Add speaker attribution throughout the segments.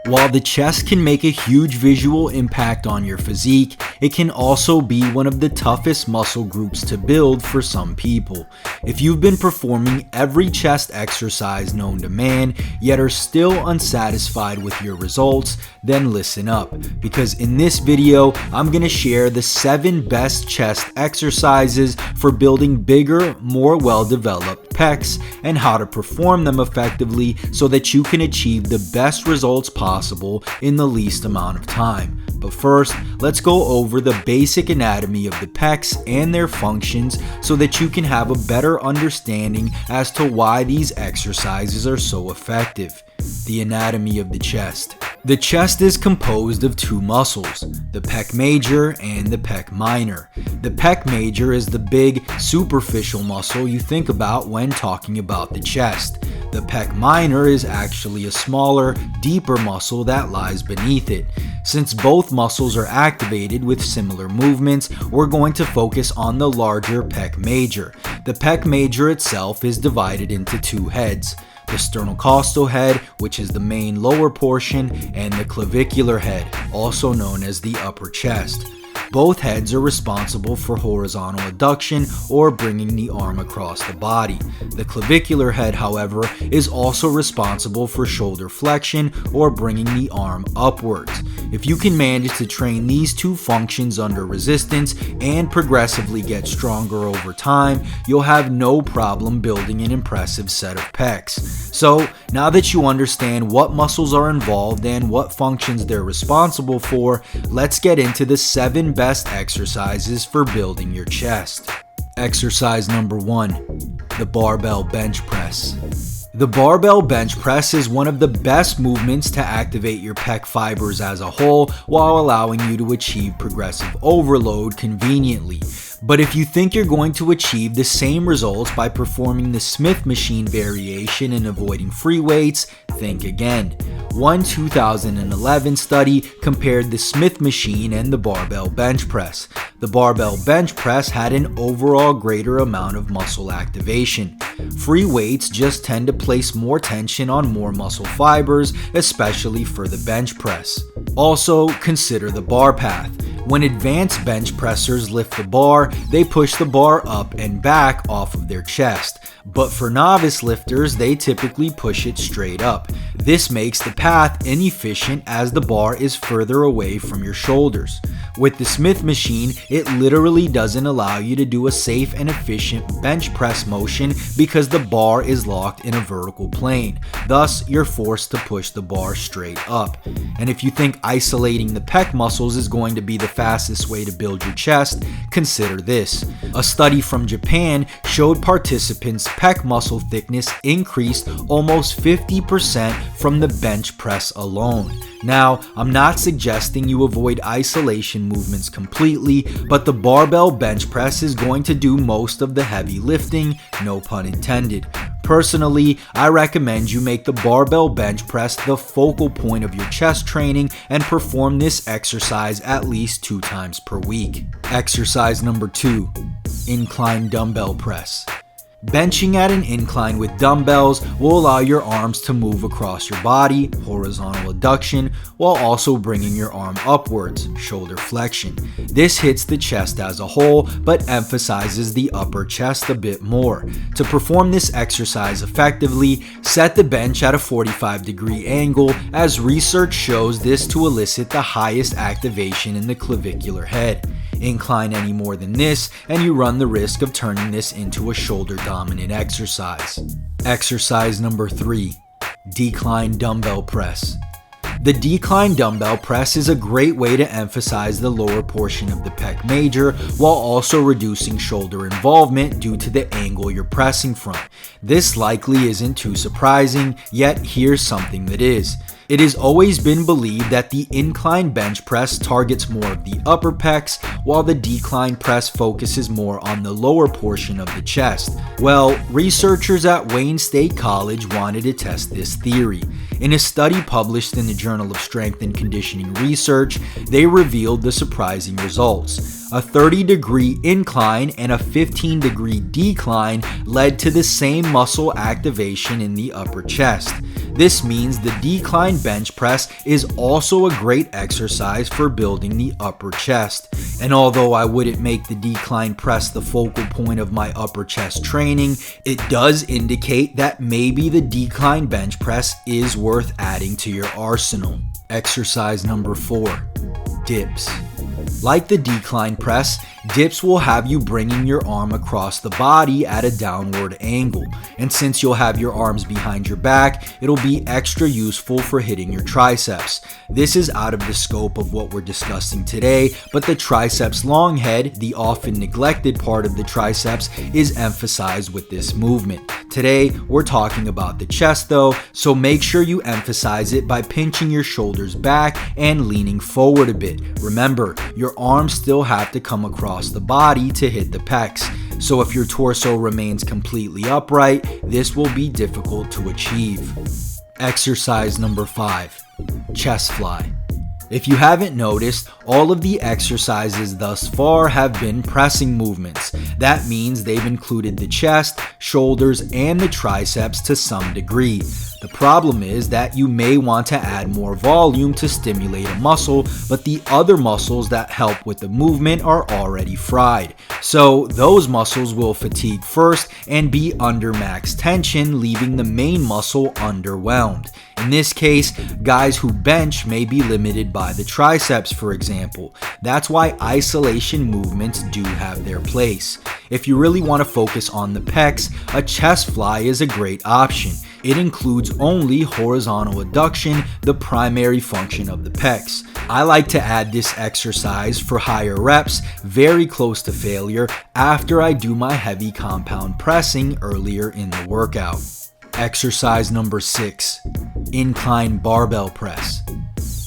Speaker 1: While the chest can make a huge visual impact on your physique, it can also be one of the toughest muscle groups to build for some people. If you've been performing every chest exercise known to man, yet are still unsatisfied with your results, then listen up, because in this video, I'm going to share the 7 best chest exercises for building bigger, more well-developed pecs and how to perform them effectively so that you can achieve the best results possible in the least amount of time. But first, let's go over the basic anatomy of the pecs and their functions so that you can have a better understanding as to why these exercises are so effective. The anatomy of the chest. The chest is composed of 2 muscles, the pec major and the pec minor. The pec major is the big, superficial muscle you think about when talking about the chest. The pec minor is actually a smaller, deeper muscle that lies beneath it. Since both muscles are activated with similar movements, we're going to focus on the larger pec major. The pec major itself is divided into 2 heads. The sternocostal head, which is the main lower portion, and the clavicular head, also known as the upper chest. Both heads are responsible for horizontal adduction or bringing the arm across the body. The clavicular head, however, is also responsible for shoulder flexion or bringing the arm upwards. If you can manage to train these 2 functions under resistance and progressively get stronger over time, you'll have no problem building an impressive set of pecs. So, now that you understand what muscles are involved and what functions they're responsible for, let's get into the 7 best exercises for building your chest. Exercise number 1, the barbell bench press. The barbell bench press is one of the best movements to activate your pec fibers as a whole while allowing you to achieve progressive overload conveniently. But if you think you're going to achieve the same results by performing the Smith machine variation and avoiding free weights, think again. One 2011 study compared the Smith machine and the barbell bench press. The barbell bench press had an overall greater amount of muscle activation. Free weights just tend to place more tension on more muscle fibers, especially for the bench press. Also, consider the bar path. When advanced bench pressers lift the bar, they push the bar up and back off of their chest. But for novice lifters, they typically push it straight up. This makes the path inefficient as the bar is further away from your shoulders. With the Smith machine, it literally doesn't allow you to do a safe and efficient bench press motion because the bar is locked in a vertical plane. Thus, you're forced to push the bar straight up. And if you think isolating the pec muscles is going to be the fastest way to build your chest, consider this. A study from Japan showed participants' pec muscle thickness increased almost 50% from the bench press alone. Now, I'm not suggesting you avoid isolation movements completely, but the barbell bench press is going to do most of the heavy lifting, no pun intended. Personally, I recommend you make the barbell bench press the focal point of your chest training and perform this exercise at least 2 times per week. Exercise number 2, incline dumbbell press. Benching at an incline with dumbbells will allow your arms to move across your body, horizontal adduction, while also bringing your arm upwards, shoulder flexion. This hits the chest as a whole, but emphasizes the upper chest a bit more. To perform this exercise effectively, set the bench at a 45-degree angle, as research shows this to elicit the highest activation in the clavicular head. Incline any more than this, and you run the risk of turning this into a shoulder-dominant exercise. Exercise number 3, decline dumbbell press. The decline dumbbell press is a great way to emphasize the lower portion of the pec major while also reducing shoulder involvement due to the angle you're pressing from. This likely isn't too surprising, yet here's something that is. It has always been believed that the incline bench press targets more of the upper pecs, while the decline press focuses more on the lower portion of the chest. Well, researchers at Wayne State College wanted to test this theory. In a study published in the Journal of Strength and Conditioning Research, they revealed the surprising results. A 30-degree incline and a 15-degree decline led to the same muscle activation in the upper chest. This means the decline bench press is also a great exercise for building the upper chest. And although I wouldn't make the decline press the focal point of my upper chest training, it does indicate that maybe the decline bench press is worth adding to your arsenal. Exercise number 4, dips. Like the decline press, dips will have you bringing your arm across the body at a downward angle, and since you'll have your arms behind your back, it'll be extra useful for hitting your triceps. This is out of the scope of what we're discussing today, but the triceps long head, the often neglected part of the triceps, is emphasized with this movement. Today, we're talking about the chest though, so make sure you emphasize it by pinching your shoulders back and leaning forward a bit. Remember, your arms still have to come across the body to hit the pecs. So if your torso remains completely upright, this will be difficult to achieve. Exercise number 5, chest fly. If you haven't noticed, all of the exercises thus far have been pressing movements. That means they've included the chest, shoulders, and the triceps to some degree. The problem is that you may want to add more volume to stimulate a muscle, but the other muscles that help with the movement are already fried. So those muscles will fatigue first and be under max tension, leaving the main muscle underwhelmed. In this case, guys who bench may be limited by the triceps, for example. That's why isolation movements do have their place. If you really want to focus on the pecs, a chest fly is a great option. It includes only horizontal adduction, the primary function of the pecs. I like to add this exercise for higher reps, very close to failure, after I do my heavy compound pressing earlier in the workout. Exercise number 6, incline barbell press.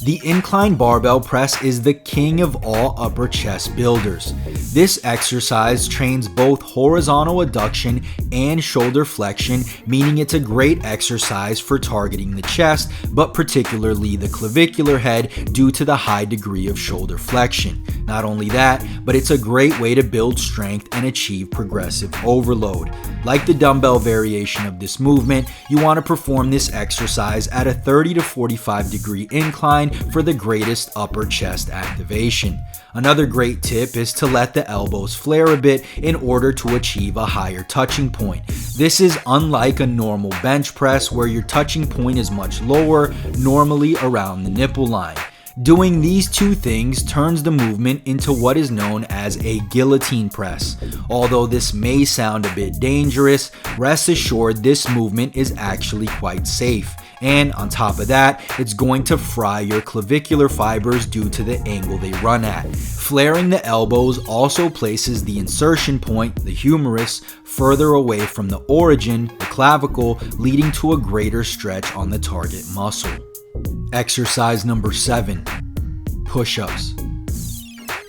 Speaker 1: The incline barbell press is the king of all upper chest builders. This exercise trains both horizontal adduction and shoulder flexion, meaning it's a great exercise for targeting the chest, but particularly the clavicular head due to the high degree of shoulder flexion. Not only that, but it's a great way to build strength and achieve progressive overload. Like the dumbbell variation of this movement, you want to perform this exercise at a 30 to 45 degree incline for the greatest upper chest activation. Another great tip is to let the elbows flare a bit in order to achieve a higher touching point. This is unlike a normal bench press where your touching point is much lower, normally around the nipple line. Doing these two things turns the movement into what is known as a guillotine press. Although this may sound a bit dangerous, rest assured this movement is actually quite safe. And on top of that, it's going to fry your clavicular fibers due to the angle they run at. Flaring the elbows also places the insertion point, the humerus, further away from the origin, the clavicle, leading to a greater stretch on the target muscle. Exercise number 7, push-ups.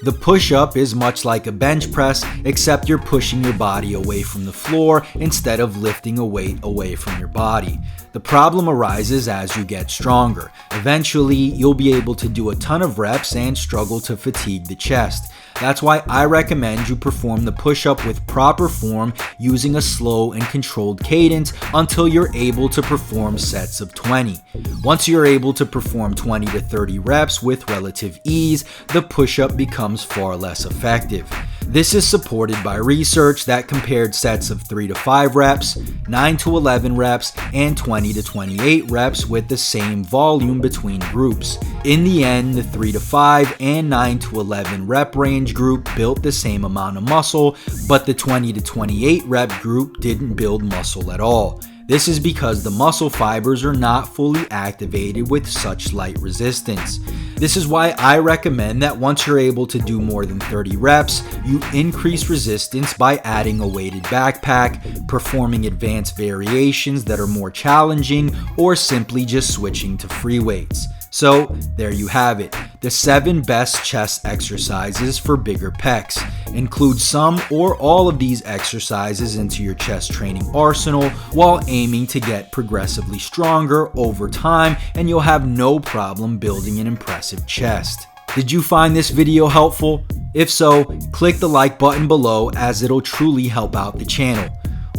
Speaker 1: The push-up is much like a bench press, except you're pushing your body away from the floor instead of lifting a weight away from your body. The problem arises as you get stronger. Eventually, you'll be able to do a ton of reps and struggle to fatigue the chest. That's why I recommend you perform the push-up with proper form using a slow and controlled cadence until you're able to perform sets of 20. Once you're able to perform 20 to 30 reps with relative ease, the push-up becomes far less effective. This is supported by research that compared sets of 3 to 5 reps, 9 to 11 reps, and 20 to 28 reps with the same volume between groups. In the end, the 3 to 5 and 9 to 11 rep range group built the same amount of muscle, but the 20 to 28 rep group didn't build muscle at all. This is because the muscle fibers are not fully activated with such light resistance. This is why I recommend that once you're able to do more than 30 reps, you increase resistance by adding a weighted backpack, performing advanced variations that are more challenging, or simply just switching to free weights. So there you have it. The 7 best chest exercises for bigger pecs. Include some or all of these exercises into your chest training arsenal while aiming to get progressively stronger over time, and you'll have no problem building an impressive chest. Did you find this video helpful? If so, click the like button below as it'll truly help out the channel.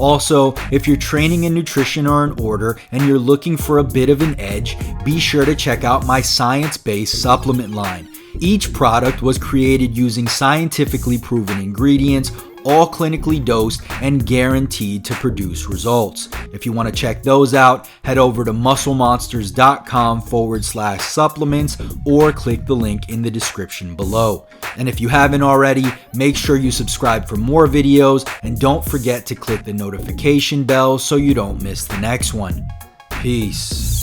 Speaker 1: Also, if your training and nutrition are in order and you're looking for a bit of an edge, be sure to check out my science-based supplement line. Each product was created using scientifically proven ingredients, all clinically dosed and guaranteed to produce results. If you want to check those out, head over to musclemonsters.com/supplements or click the link in the description below. And if you haven't already, make sure you subscribe for more videos and don't forget to click the notification bell so you don't miss the next one. Peace.